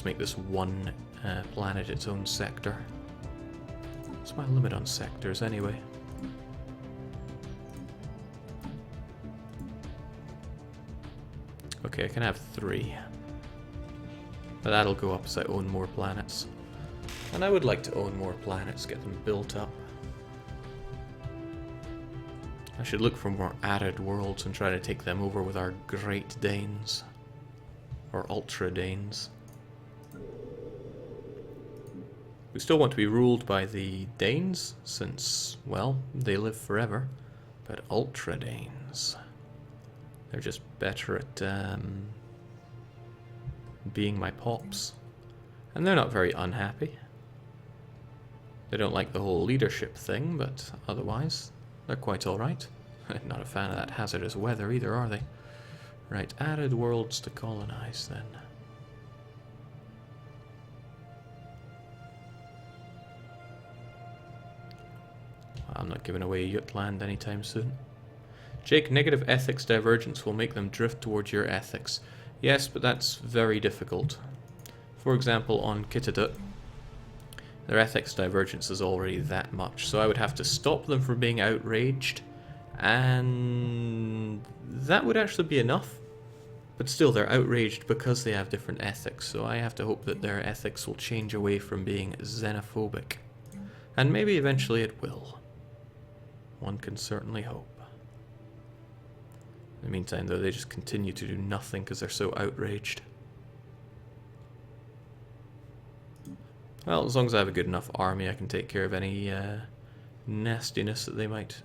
make this one planet its own sector. What's my limit on sectors anyway? Okay, I can have 3. But that'll go up as I own more planets. And I would like to own more planets, get them built up. I should look for more arid worlds and try to take them over with our Great Danes. Or Ultra Danes. We still want to be ruled by the Danes, since, well, they live forever. But Ultra Danes, they're just better at being my pops. And they're not very unhappy. They don't like the whole leadership thing, but otherwise, they're quite alright. Not a fan of that hazardous weather either, are they? Right, arid worlds to colonize then. I'm not giving away Jutland anytime soon. Jake, negative ethics divergence will make them drift towards your ethics. Yes, but that's very difficult. For example, on Kittadut, their ethics divergence is already that much, so I would have to stop them from being outraged, and that would actually be enough. But still, they're outraged because they have different ethics, so I have to hope that their ethics will change away from being xenophobic. And maybe eventually it will. One can certainly hope. In the meantime, though, they just continue to do nothing because they're so outraged. Well, as long as I have a good enough army, I can take care of any nastiness that they might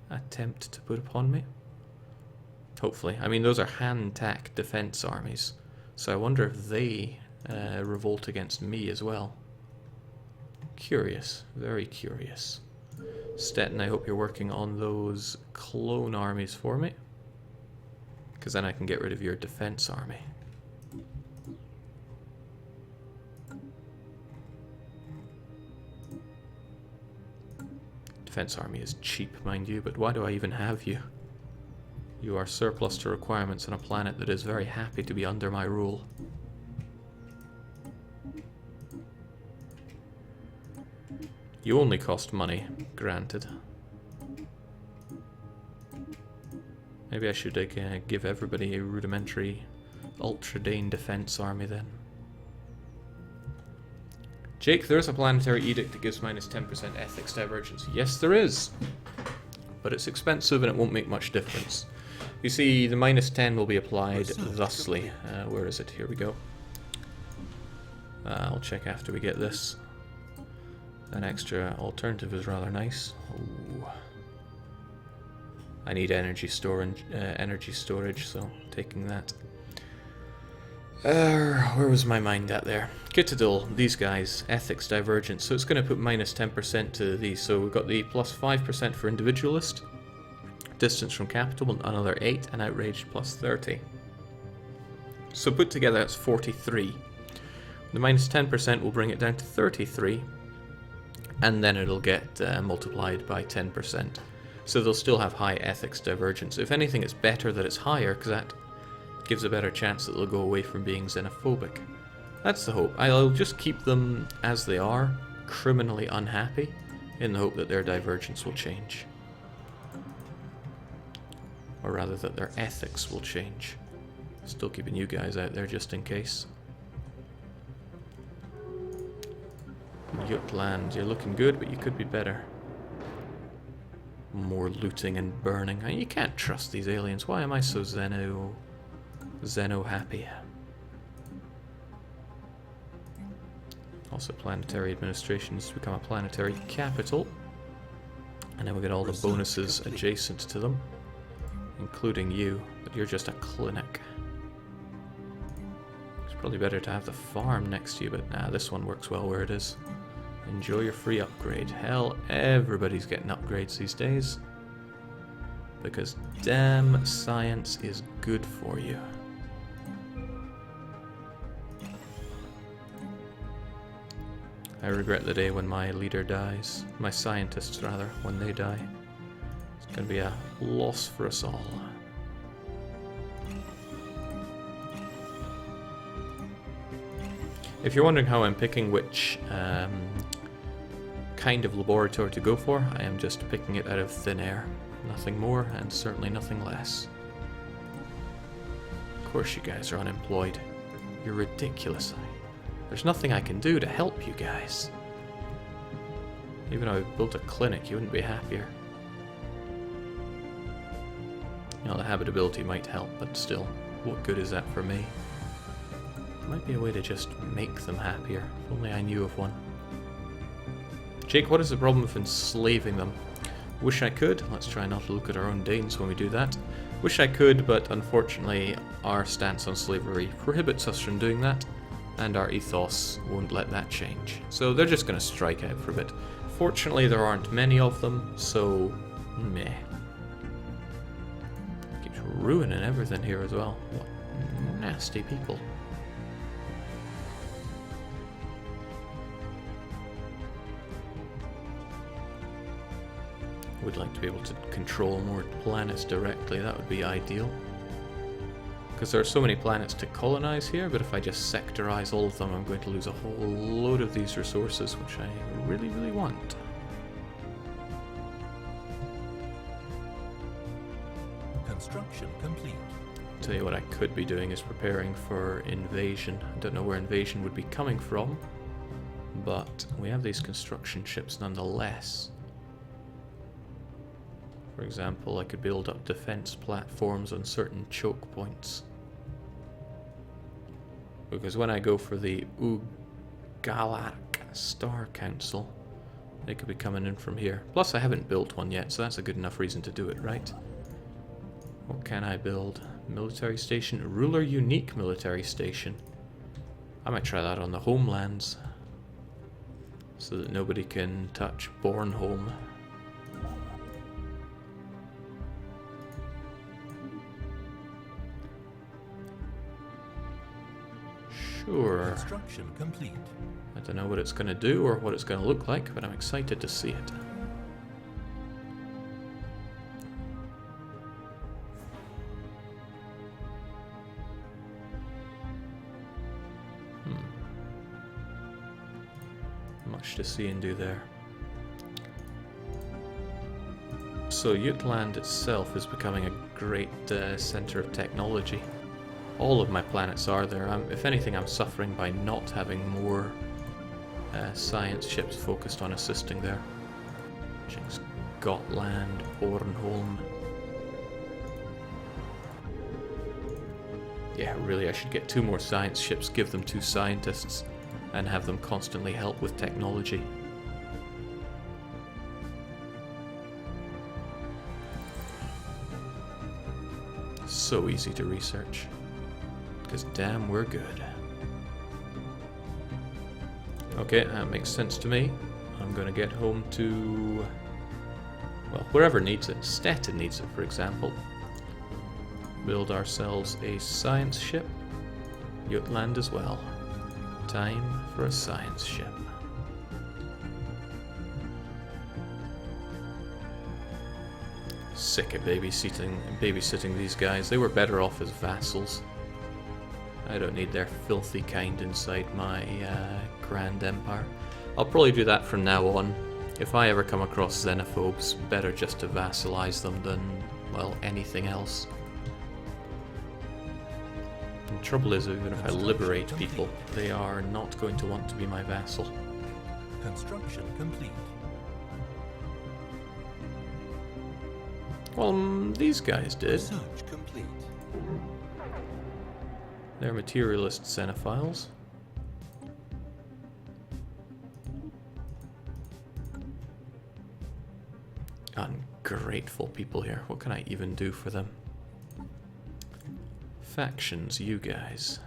attempt to put upon me. Hopefully. I mean, those are hand-tack defense armies, so I wonder if they revolt against me as well. Curious. Very curious. Stettin, I hope you're working on those clone armies for me, because then I can get rid of your defense army. Defense army is cheap, mind you, but why do I even have you? You are surplus to requirements on a planet that is very happy to be under my rule. You only cost money, granted. Maybe I should give everybody a rudimentary Ultra Dane defense army then. Jake, there's a planetary edict that gives minus 10% ethics divergence. Yes, there is. But it's expensive and it won't make much difference. You see, the minus 10 will be applied thusly. Where is it? Here we go. I'll check after we get this. An extra alternative is rather nice. Ooh. I need energy storage, so taking that. Where was my mind at there? Kittadul, these guys, ethics divergence. So it's going to put minus 10% to these. So we've got the plus 5% for individualist, distance from capital, another 8, and outraged plus 30. So put together, that's 43. The minus 10% will bring it down to 33, and then it'll get multiplied by 10%. So they'll still have high ethics divergence. If anything, it's better that it's higher, because that gives a better chance that they'll go away from being xenophobic. That's the hope. I'll just keep them as they are, criminally unhappy, in the hope that their divergence will change. Or rather, that their ethics will change. Still keeping you guys out there just in case. Jutland, you're looking good, but you could be better. More looting and burning. You can't trust these aliens. Why am I so Xeno happy? Also, planetary administration needs to become a planetary capital. And then we get all the bonuses adjacent to them, including you, but you're just a clinic. It's probably better to have the farm next to you, but nah, this one works well where it is. Enjoy your free upgrade. Hell, everybody's getting upgrades these days. Because damn, science is good for you. I regret the day when my leader dies. My scientists, rather, when they die. It's going to be a loss for us all. If you're wondering how I'm picking which kind of laboratory to go for, I am just picking it out of thin air. Nothing more, and certainly nothing less. Of course you guys are unemployed. You're ridiculous. There's nothing I can do to help you guys. Even if I built a clinic, you wouldn't be happier. You know, the habitability might help, but still, what good is that for me? Might be a way to just make them happier, if only I knew of one. Jake, what is the problem with enslaving them? Wish I could. Let's try not to look at our own Danes when we do that. Wish I could, but unfortunately our stance on slavery prohibits us from doing that, and our ethos won't let that change. So they're just going to strike out for a bit. Fortunately there aren't many of them, so meh. Keeps ruining everything here as well. What nasty people. Would like to be able to control more planets directly, that would be ideal. Because there are so many planets to colonize here, but if I just sectorize all of them, I'm going to lose a whole load of these resources, which I really, really want. Construction complete. Tell you what I could be doing is preparing for invasion. I don't know where invasion would be coming from, but we have these construction ships nonetheless. For example, I could build up defense platforms on certain choke points. Because when I go for the Galactic Star Council, they could be coming in from here. Plus I haven't built one yet, so that's a good enough reason to do it, right? What can I build? Military station? Ruler unique military station. I might try that on the homelands, so that nobody can touch Bornholm. Sure. Construction complete. I don't know what it's going to do or what it's going to look like, but I'm excited to see it. Much to see and do there. So Jutland itself is becoming a great center of technology. All of my planets are there. If anything, I'm suffering by not having more science ships focused on assisting there. Scotland, Bornholm. Yeah, really, I should get 2 more science ships, give them 2 scientists, and have them constantly help with technology. So easy to research. Because damn, we're good. Okay, that makes sense to me. I'm going to get home to, well, wherever needs it. Stettin needs it, for example. Build ourselves a science ship. Jutland as well. Time for a science ship. Sick of babysitting these guys. They were better off as vassals. I don't need their filthy kind inside my grand empire. I'll probably do that from now on. If I ever come across xenophobes, better just to vassalize them than, well, anything else. The trouble is, even if I liberate people, they are not going to want to be my vassal. Construction complete. Well, these guys did. Research complete. They're materialist xenophiles. Ungrateful people here. What can I even do for them? Factions, you guys.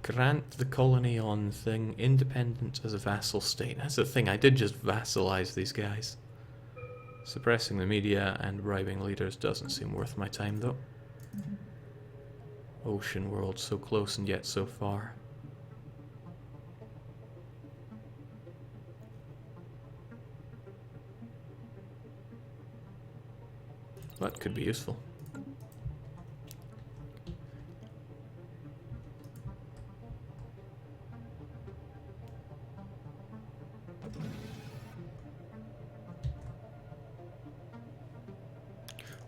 Grant the colony on thing. Independence as a vassal state. That's the thing, I did just vassalize these guys. Suppressing the media and bribing leaders doesn't seem worth my time, though. Ocean world, so close and yet so far. That could be useful.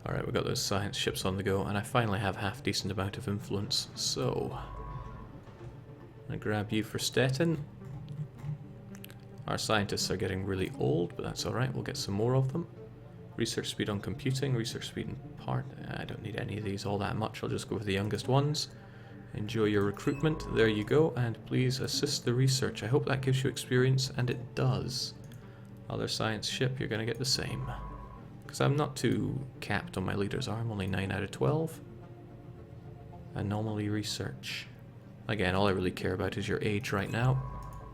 Alright, we've got those science ships on the go, and I finally have half decent amount of influence, so I'm gonna grab you for Stettin. Our scientists are getting really old, but that's alright, we'll get some more of them. Research speed on computing, research speed in part. I don't need any of these all that much, I'll just go with the youngest ones. Enjoy your recruitment, there you go, and please assist the research. I hope that gives you experience, and it does. Other science ship, you're gonna get the same. Because I'm not too capped on my leaders are, I'm only 9 out of 12. Anomaly research. Again, all I really care about is your age right now.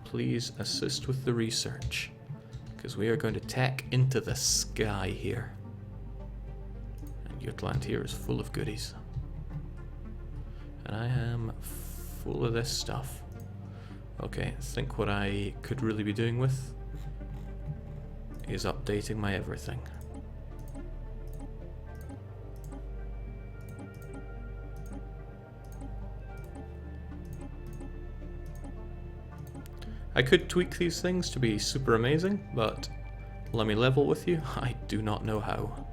Please assist with the research. Because we are going to tack into the sky here. And Jutland here is full of goodies. And I am full of this stuff. Okay, I think what I could really be doing with is updating my everything. I could tweak these things to be super amazing, but let me level with you, I do not know how.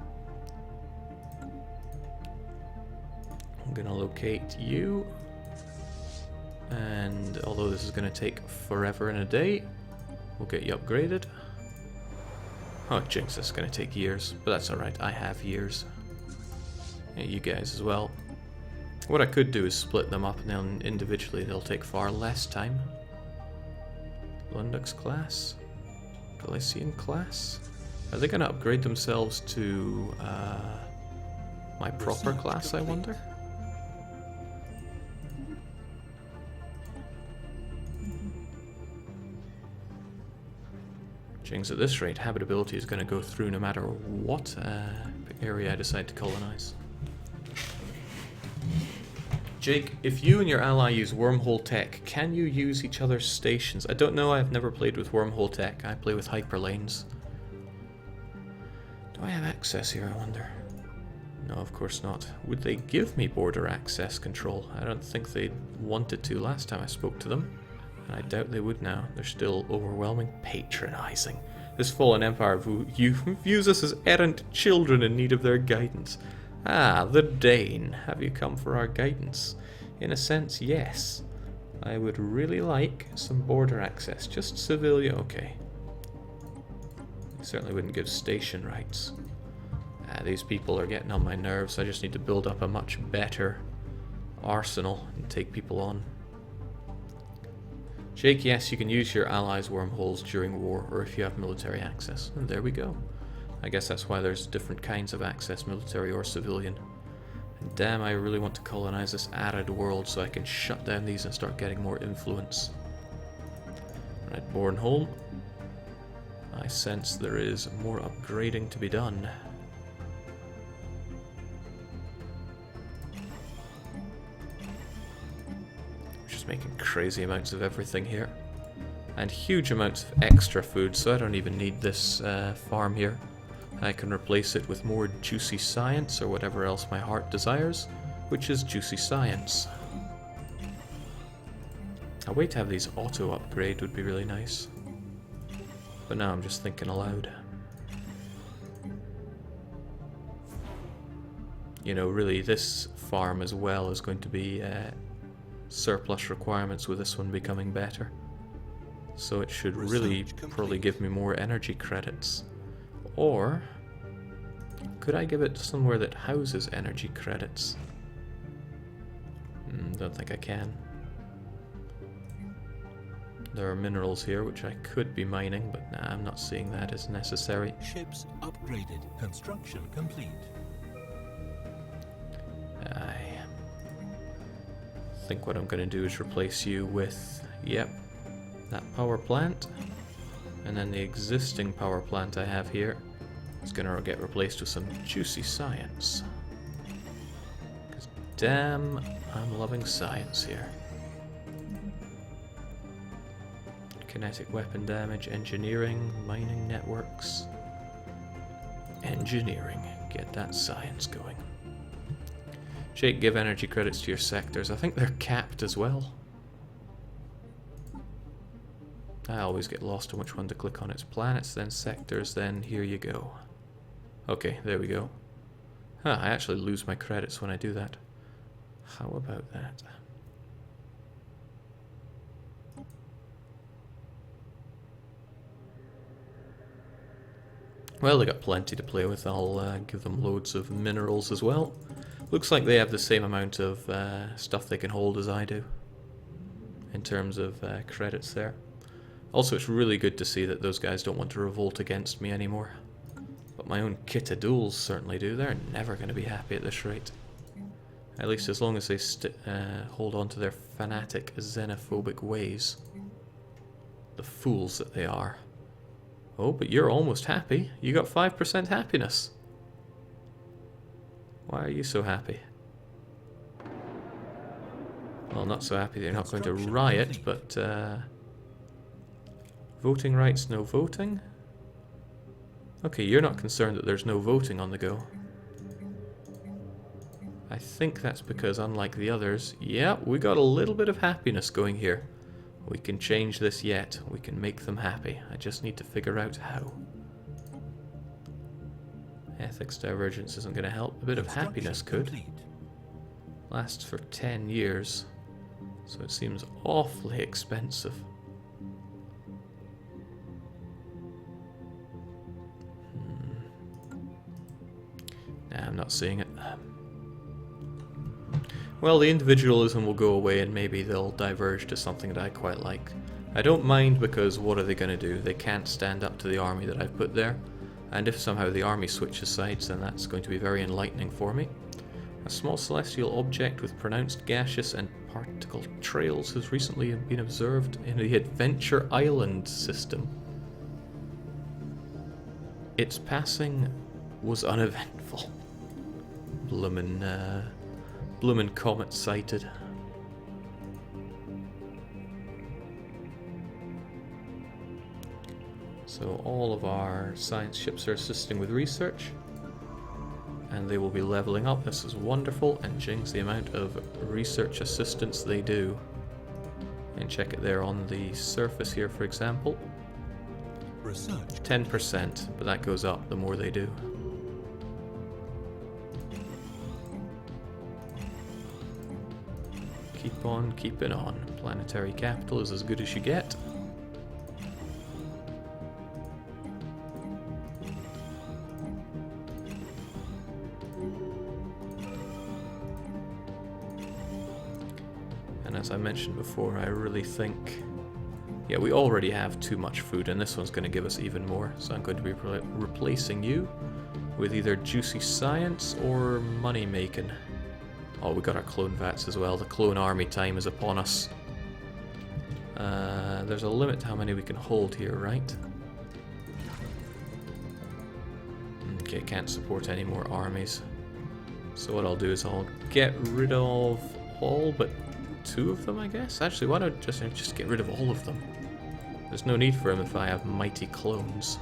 I'm gonna locate you, and although this is gonna take forever and a day, we'll get you upgraded. Oh jinx, this is gonna take years, but that's alright, I have years. Yeah, you guys as well. What I could do is split them up, and then individually they'll take far less time. Lundux class? Galician class? Are they going to upgrade themselves to my proper class, I wonder? Jinx, at this rate, habitability is going to go through no matter what area I decide to colonize. Jake, if you and your ally use wormhole tech, can you use each other's stations? I don't know, I've never played with wormhole tech. I play with hyperlanes. Do I have access here, I wonder? No, of course not. Would they give me border access control? I don't think they wanted to last time I spoke to them. And I doubt they would now. They're still overwhelming. Patronizing. This fallen empire views us as errant children in need of their guidance. Ah, the Dane. Have you come for our guidance? In a sense, yes. I would really like some border access. Just civilian. Okay. I certainly wouldn't give station rights. These people are getting on my nerves. I just need to build up a much better arsenal and take people on. Jake, yes, you can use your allies' wormholes during war, or if you have military access. And there we go. I guess that's why there's different kinds of access, military or civilian. And damn, I really want to colonize this arid world so I can shut down these and start getting more influence. Right, Bornholm. I sense there is more upgrading to be done. Just making crazy amounts of everything here. And huge amounts of extra food, so I don't even need this farm here. I can replace it with more juicy science or whatever else my heart desires, which is juicy science. A way to have these auto upgrade would be really nice. But now I'm just thinking aloud. You know, really this farm as well is going to be surplus requirements with this one becoming better. So it should really probably give me more energy credits. Or could I give it somewhere that houses energy credits? Don't think I can. There are minerals here which I could be mining, but nah, I'm not seeing that as necessary. Ships upgraded. Construction complete. I think what I'm going to do is replace you with, yep, that power plant. And then the existing power plant I have here is going to get replaced with some juicy science. Because damn, I'm loving science here. Kinetic weapon damage, engineering, mining networks. Engineering, get that science going. Jake, give energy credits to your sectors. I think they're capped as well. I always get lost on which one to click on. It's planets, then sectors, then here you go. Okay, there we go. Huh, I actually lose my credits when I do that. How about that? Well, they got plenty to play with. I'll give them loads of minerals as well. Looks like they have the same amount of stuff they can hold as I do, in terms of credits there. Also, it's really good to see that those guys don't want to revolt against me anymore. But my own Kitadools certainly do. They're never going to be happy at this rate. At least as long as they hold on to their fanatic, xenophobic ways. The fools that they are. Oh, but you're almost happy. You got 5% happiness. Why are you so happy? Well, not so happy that you're not going to riot, but voting rights, no voting? Okay, you're not concerned that there's no voting on the go. I think that's because, unlike the others, yeah, we got a little bit of happiness going here. We can change this yet. We can make them happy. I just need to figure out how. Ethics divergence isn't going to help. A bit of happiness could. Lasts for 10 years. So it seems awfully expensive. Nah, I'm not seeing it. Well, the individualism will go away and maybe they'll diverge to something that I quite like. I don't mind because what are they going to do? They can't stand up to the army that I've put there. And if somehow the army switches sides, then that's going to be very enlightening for me. A small celestial object with pronounced gaseous and particle trails has recently been observed in the Adventure Island system. Its passing was uneventful. Bloomin' comet sighted. So all of our science ships are assisting with research, and they will be leveling up. This is wonderful, and jinx the amount of research assistance they do. And check it there on the surface here, for example. Research 10%, but that goes up the more they do. Keep on keeping on. Planetary capital is as good as you get. And as I mentioned before, I really think... Yeah, we already have too much food, and this one's going to give us even more. So I'm going to be replacing you with either juicy science or money making. Oh, we got our clone vats as well. The clone army time is upon us. There's a limit to how many we can hold here, right? Okay, can't support any more armies. So what I'll do is I'll get rid of all but 2 of them, I guess. Actually, why don't I just get rid of all of them? There's no need for them if I have mighty clones.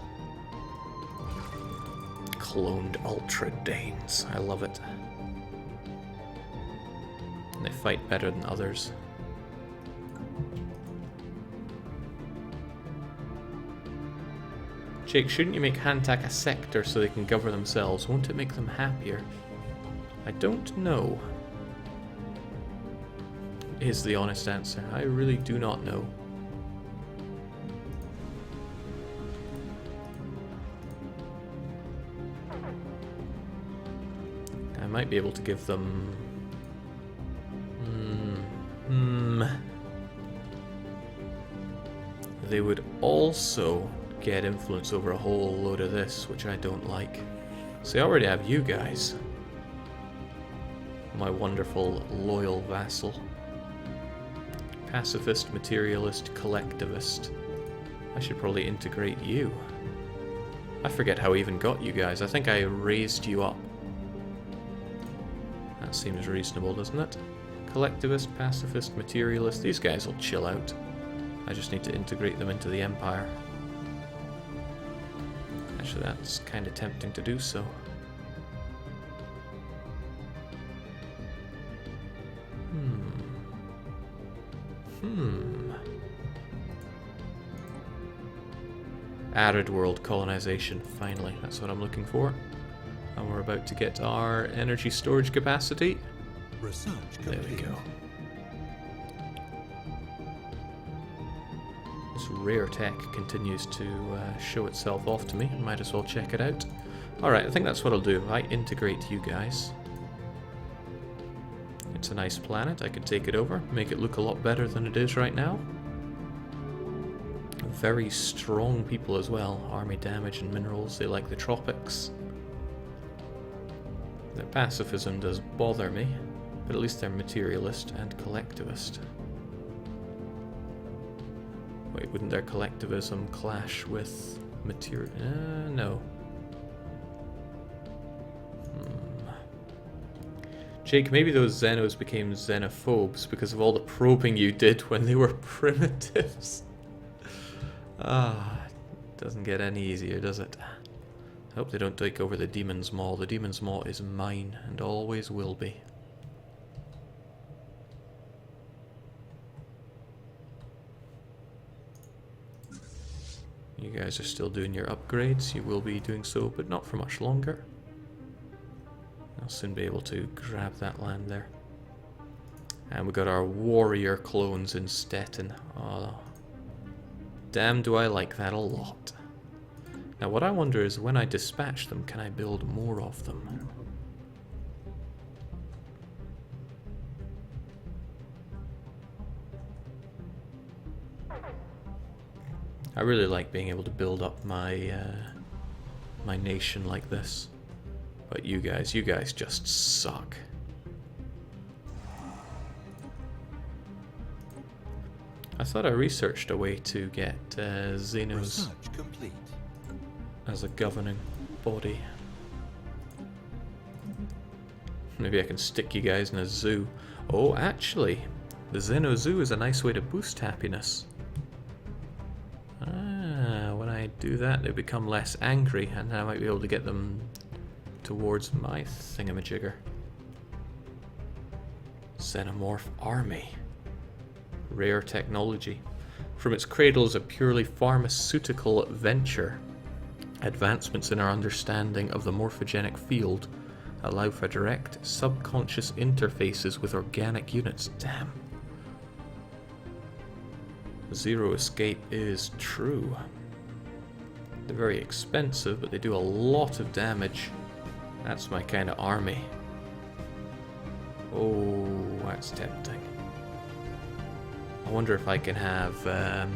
Cloned Ultra Danes. I love it. They fight better than others. Jake, shouldn't you make Hantak a sector so they can govern themselves? Won't it make them happier? I don't know, is the honest answer. I really do not know. I might be able to give them... They would also get influence over a whole load of this, which I don't like. So I already have you guys. My wonderful, loyal vassal. Pacifist, materialist, collectivist. I should probably integrate you. I forget how I even got you guys. I think I raised you up. That seems reasonable, doesn't it? Collectivist, pacifist, materialist. These guys will chill out. I just need to integrate them into the Empire. Actually, that's kind of tempting to do so. Arid world colonization, finally. That's what I'm looking for. And we're about to get our energy storage capacity. Research There we complete. go. This rare tech continues to show itself off to me. Might as well check it out. Alright, I think that's what I'll do. I integrate you guys. It's a nice planet. I could take it over, make it look a lot better than it is right now. Very strong people as well. Army damage and minerals. They like the tropics. Their pacifism does bother me, but at least they're materialist and collectivist. Wait, wouldn't their collectivism clash with material? No. Jake, maybe those Xenos became xenophobes because of all the probing you did when they were primitives. Doesn't get any easier, does it? I hope they don't take over the Demon's Maw. The Demon's Maw is mine and always will be. You guys are still doing your upgrades. You will be doing so, but not for much longer. I'll soon be able to grab that land there. And we got our warrior clones in Stettin. Oh, damn, do I like that a lot. Now what I wonder is, when I dispatch them, can I build more of them? I really like being able to build up my my nation like this. But you guys just suck. I thought I researched a way to get Xenos Research complete. as a governing body. Maybe I can stick you guys in a zoo. Oh, actually, the Xeno Zoo is a nice way to boost happiness. When I do that, they become less angry, and then I might be able to get them towards my thingamajigger. Xenomorph army. Rare technology. From its cradle as a purely pharmaceutical venture, advancements in our understanding of the morphogenic field allow for direct subconscious interfaces with organic units. Damn. Zero escape is true. They're very expensive, but they do a lot of damage. That's my kind of army. Oh, that's tempting. I wonder if I can have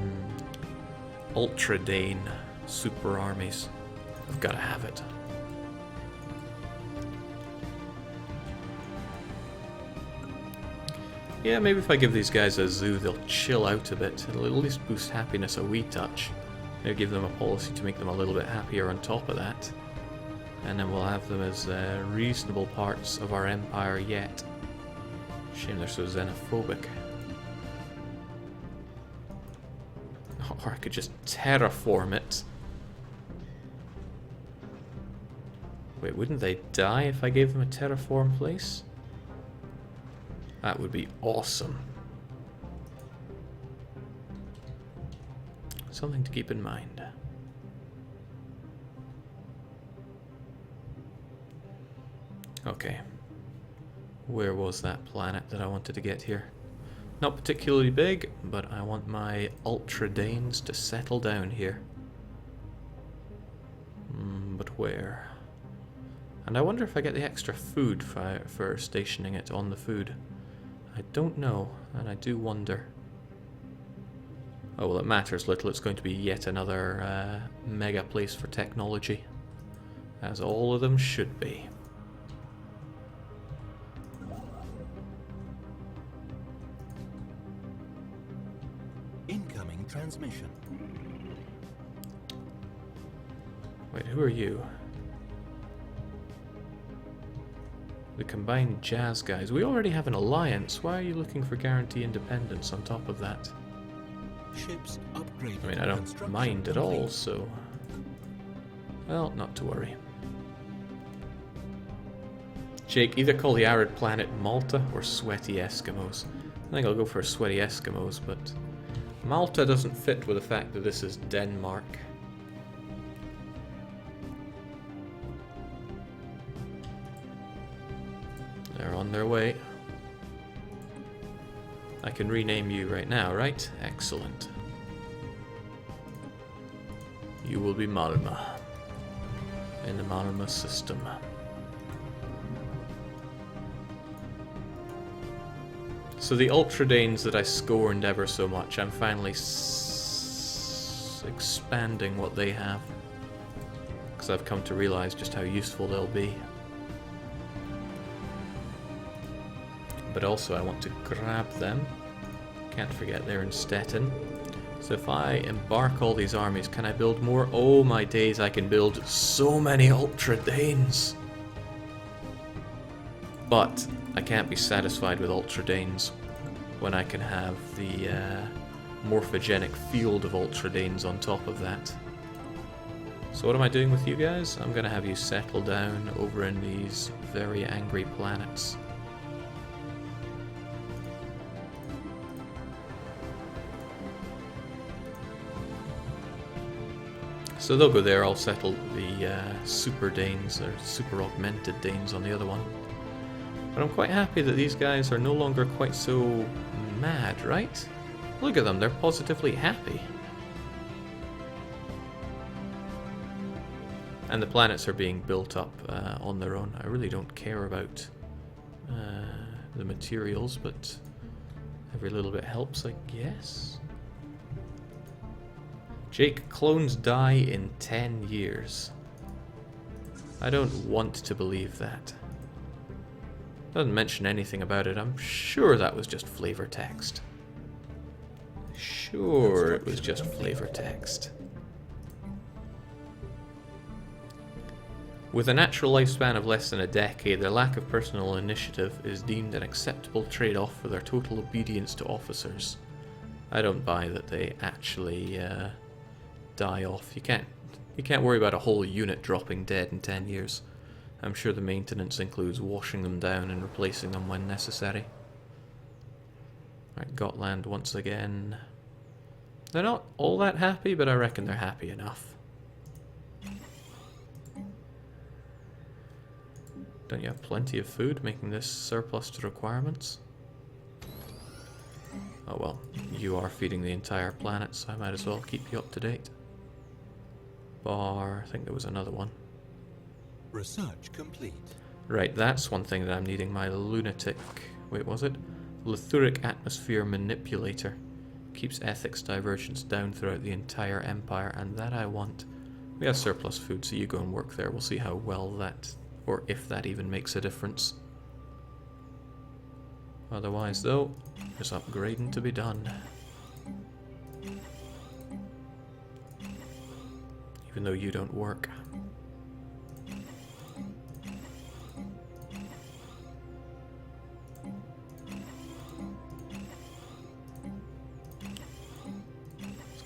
Ultra Dane super armies. I've got to have it. Yeah, maybe if I give these guys a zoo, they'll chill out a bit. It'll at least boost happiness a wee touch. Maybe give them a policy to make them a little bit happier on top of that. And then we'll have them as reasonable parts of our empire yet. Shame they're so xenophobic. Or I could just terraform it. Wait, wouldn't they die if I gave them a terraform place? That would be awesome. Something to keep in mind. Okay. Where was that planet that I wanted to get here? Not particularly big, but I want my Ultra Danes to settle down here. But where? And I wonder if I get the extra food for stationing it on the food. I don't know, and I do wonder. Oh well, it matters little. It's going to be yet another mega place for technology, as all of them should be. Incoming transmission. Wait, who are you? The combined jazz guys. We already have an alliance. Why are you looking for guarantee independence on top of that? Ships upgraded. I mean, I don't mind at all, so... Well, not to worry. Jake, either call the arid planet Malta or Sweaty Eskimos. I think I'll go for Sweaty Eskimos, but... Malta doesn't fit with the fact that this is Denmark. on their way. I can rename you right now, right? Excellent. You will be Malma in the Malma system. So the Ultradanes that I scorned ever so much, I'm finally expanding what they have. Because I've come to realize just how useful they'll be. But also I want to grab them. Can't forget they're in Stettin. So if I embark all these armies, can I build more? Oh my days, I can build so many Ultradanes! But I can't be satisfied with Ultradanes when I can have the morphogenic field of Ultradanes on top of that. So what am I doing with you guys? I'm going to have you settle down over in these very angry planets. So they'll go there, I'll settle the Super Danes, or Super Augmented Danes on the other one. But I'm quite happy that these guys are no longer quite so mad, right? Look at them, they're positively happy. And the planets are being built up on their own. I really don't care about the materials, but every little bit helps, I guess. Jake, clones die in 10 years. I don't want to believe that. Doesn't mention anything about it. I'm sure that was just flavor text. Sure, it was just flavor text. With a natural lifespan of less than a decade, their lack of personal initiative is deemed an acceptable trade-off for their total obedience to officers. I don't buy that they actually die off. You can't worry about a whole unit dropping dead in 10 years. I'm sure the maintenance includes washing them down and replacing them when necessary. Right, Gotland once again. They're not all that happy, but I reckon they're happy enough. Don't you have plenty of food, making this surplus to requirements? Oh well, you are feeding the entire planet, so I might as well keep you up to date. Bar, I think there was another one. Research complete. Right, that's one thing that I'm needing, my lunatic... Wait, was it? Lithuric Atmosphere Manipulator. Keeps ethics divergence down throughout the entire empire, and that I want. We have surplus food, so you go and work there. We'll see how well that, or if that even makes a difference. Otherwise, though, there's upgrading to be done. Even though you don't work.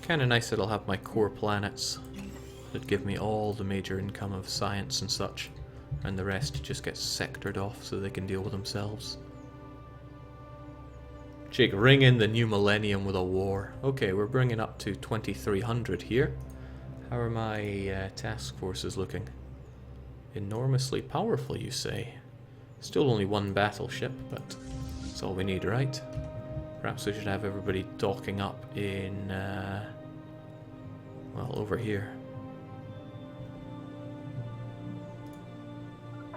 Kind of nice that I'll have my core planets that give me all the major income of science and such, and the rest just gets sectored off so they can deal with themselves. Jake, ring in the new millennium with a war. Okay, we're bringing up to 2300 here. How are my task forces looking? Enormously powerful, you say? Still only one battleship, but that's all we need, right? Perhaps we should have everybody docking up in, well, over here.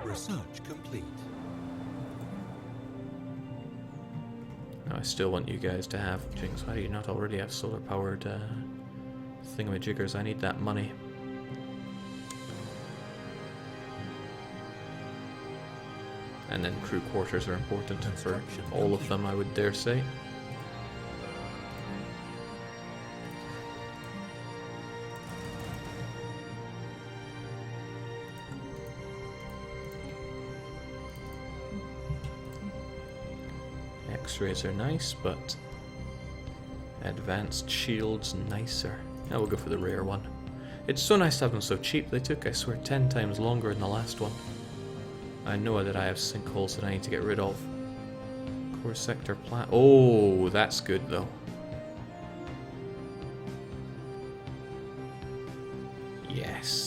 Research complete. Now, I still want you guys to have... Jinx, why do you not already have solar-powered thingamajiggers? I need that money. And then crew quarters are important for all of them, I would dare say. X-rays are nice, but advanced shields nicer. Now we'll go for the rare one. It's so nice to have them so cheap. They took, I swear, 10 times longer than the last one. I know that I have sinkholes that I need to get rid of. Core sector plant. Oh, that's good though. Yes.